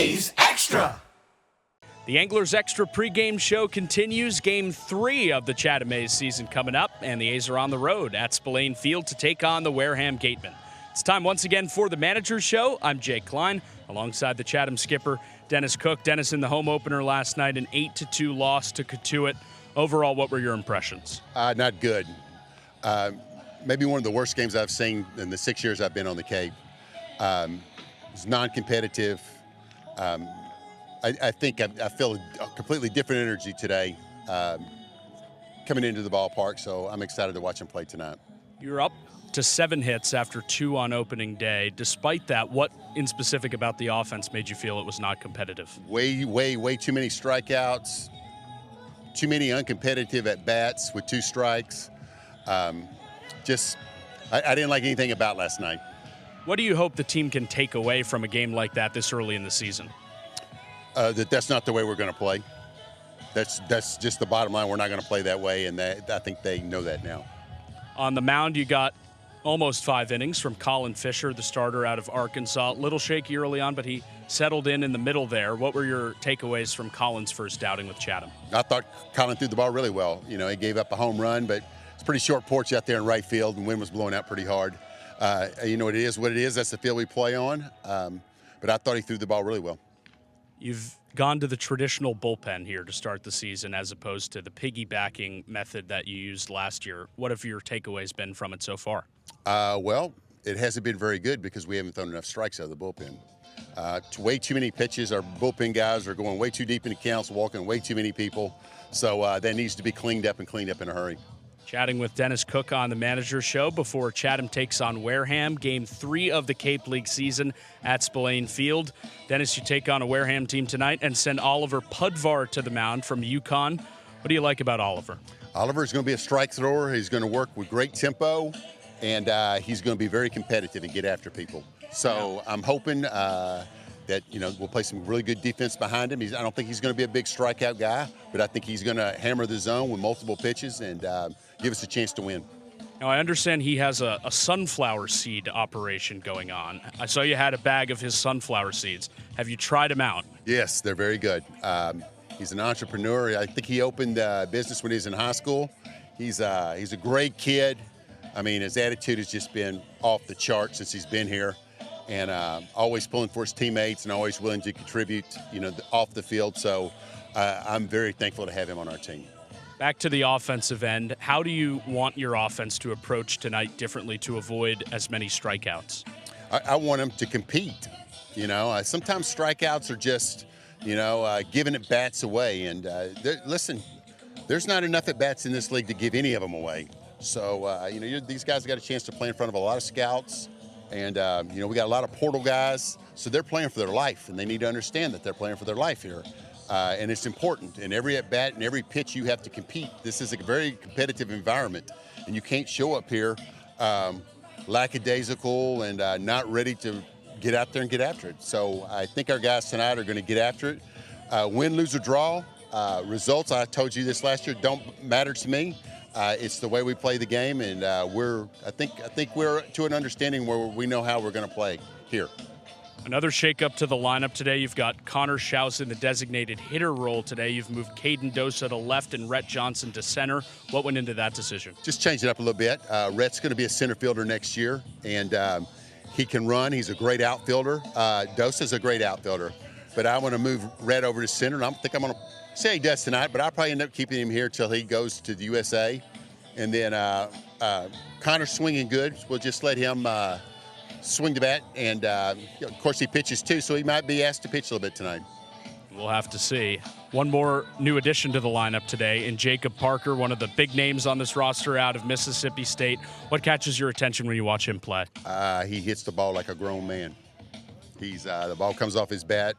A's Extra. The Anglers Extra pregame show continues. Game 3 of the Chatham A's season coming up, and the A's are on the road at Spillane Field to take on the Wareham Gatemen. It's time once again for the Manager's Show. I'm Jake Klein, alongside the Chatham skipper, Dennis Cook. Dennis, in the home opener last night, an 8-2 loss to Cotuit. Overall, what were your impressions? Not good. Maybe one of the worst games I've seen in the 6 years I've been on the Cape. It's non-competitive. I think I feel a completely different energy today coming into the ballpark, so I'm excited to watch him play tonight. You're up to 7 hits after 2 on opening day. Despite that, what in specific about the offense made you feel it was not competitive? Way too many strikeouts, too many uncompetitive at-bats with 2 strikes. I didn't like anything about last night. What do you hope the team can take away from a game like that this early in the season? That's not the way we're going to play. That's just the bottom line. We're not going to play that way, and I think they know that now. On the mound, you got almost 5 innings from Colin Fisher, the starter out of Arkansas. A little shaky early on, but he settled in the middle there. What were your takeaways from Colin's first outing with Chatham? I thought Colin threw the ball really well. You know, he gave up a home run, but it's a pretty short porch out there in right field, and wind was blowing out pretty hard. You know what it is. That's the field we play on. But I thought he threw the ball really well. You've gone to the traditional bullpen here to start the season as opposed to the piggybacking method that you used last year. What have your takeaways been from it so far? Well, it hasn't been very good because we haven't thrown enough strikes out of the bullpen. Way too many pitches. Our bullpen guys are going way too deep into counts, walking way too many people. So that needs to be cleaned up in a hurry. Chatting with Dennis Cook on the Manager's Show before Chatham takes on Wareham, Game 3 of the Cape League season at Spillane Field. Dennis, you take on a Wareham team tonight and send Oliver Pudvar to the mound from UConn. What do you like about Oliver? Oliver's going to be a strike thrower. He's going to work with great tempo, and he's going to be very competitive and get after people. So I'm hoping that, we'll play some really good defense behind him. I don't think he's going to be a big strikeout guy, but I think he's going to hammer the zone with multiple pitches and give us a chance to win. Now, I understand he has a sunflower seed operation going on. I saw you had a bag of his sunflower seeds. Have you tried them out? Yes, they're very good. He's an entrepreneur. I think he opened a business when he was in high school. He's a great kid. I mean, his attitude has just been off the chart since he's been here. And always pulling for his teammates and always willing to contribute, off the field. So I'm very thankful to have him on our team. Back to the offensive end, how do you want your offense to approach tonight differently to avoid as many strikeouts? I want them to compete. Sometimes strikeouts are just, giving at bats away. And listen, there's not enough at bats in this league to give any of them away. So, these guys got a chance to play in front of a lot of scouts. And, we got a lot of portal guys, so they're playing for their life, and they need to understand that they're playing for their life here. And it's important. In every at-bat and every pitch, you have to compete. This is a very competitive environment, and you can't show up here lackadaisical and not ready to get out there and get after it. So I think our guys tonight are going to get after it. Win, lose, or draw, results, I told you this last year, don't matter to me. It's the way we play the game, and I think we're to an understanding where we know how we're going to play here. Another shakeup to the lineup today. You've got Connor Schaus in the designated hitter role today. You've moved Caden Dosa to left and Rhett Johnson to center. What went into that decision? Just change it up a little bit. Rhett's going to be a center fielder next year, and he can run. He's a great outfielder. Dosa's a great outfielder, but I want to move Rhett over to center, and I think I'm going to say he does tonight, but I'll probably end up keeping him here till he goes to the USA. And then Connor's swinging good. We'll just let him swing the bat. And, of course, he pitches too, so he might be asked to pitch a little bit tonight. We'll have to see. One more new addition to the lineup today in Jacob Parker, one of the big names on this roster out of Mississippi State. What catches your attention when you watch him play? He hits the ball like a grown man. The ball comes off his bat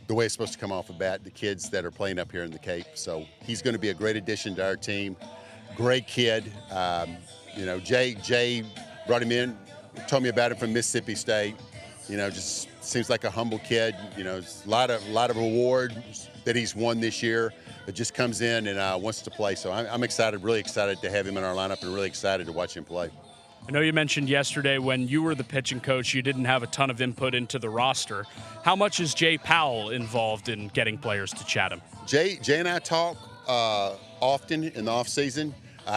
the way it's supposed to come off a bat, the kids that are playing up here in the Cape. So he's going to be a great addition to our team. Great kid. Jay brought him in, told me about him from Mississippi State. Just seems like a humble kid. A lot of awards that he's won this year. But just comes in and wants to play. So I'm excited, really excited to have him in our lineup, and really excited to watch him play. I know you mentioned yesterday when you were the pitching coach, you didn't have a ton of input into the roster. How much is Jay Powell involved in getting players to Chatham? Jay and I talk often in the off season.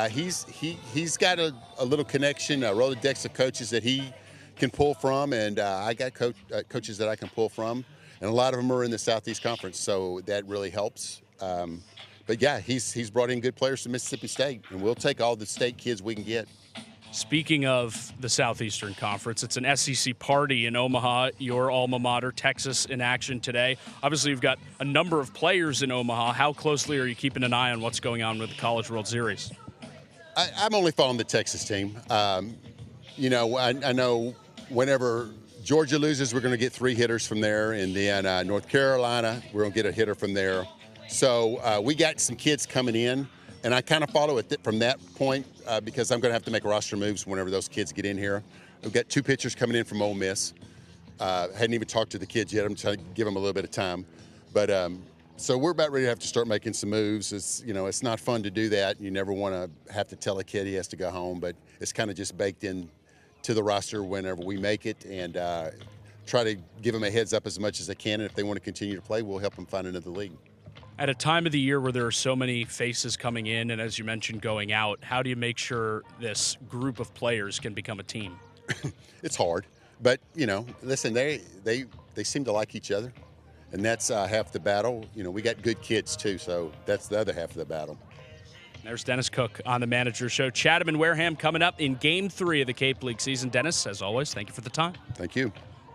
He's got a little connection, a Rolodex of coaches that he can pull from, and I got coaches that I can pull from, and a lot of them are in the Southeast Conference, so that really helps. But yeah, he's brought in good players to Mississippi State, and we'll take all the state kids we can get. Speaking of the Southeastern Conference, it's an SEC party in Omaha, your alma mater, Texas, in action today. Obviously, you've got a number of players in Omaha. How closely are you keeping an eye on what's going on with the College World Series? I'm only following the Texas team. You know, I know whenever Georgia loses, we're going to get 3 hitters from there, and then North Carolina, we're going to get a hitter from there. So we got some kids coming in. And I kind of follow it from that point because I'm going to have to make roster moves whenever those kids get in here. We've got 2 pitchers coming in from Ole Miss. Hadn't even talked to the kids yet. I'm trying to give them a little bit of time. But so we're about ready to have to start making some moves. It's, you know, it's not fun to do that. You never want to have to tell a kid he has to go home, but it's kind of just baked in to the roster whenever we make it, and try to give them a heads up as much as I can. And if they want to continue to play, we'll help them find another league. At a time of the year where there are so many faces coming in and, as you mentioned, going out, how do you make sure this group of players can become a team? It's hard, but, you know, listen, they seem to like each other, and that's half the battle. You know, we got good kids, too, so that's the other half of the battle. There's Dennis Cook on the Manager Show. Chatham and Wareham coming up in Game 3 of the Cape League season. Dennis, as always, thank you for the time. Thank you.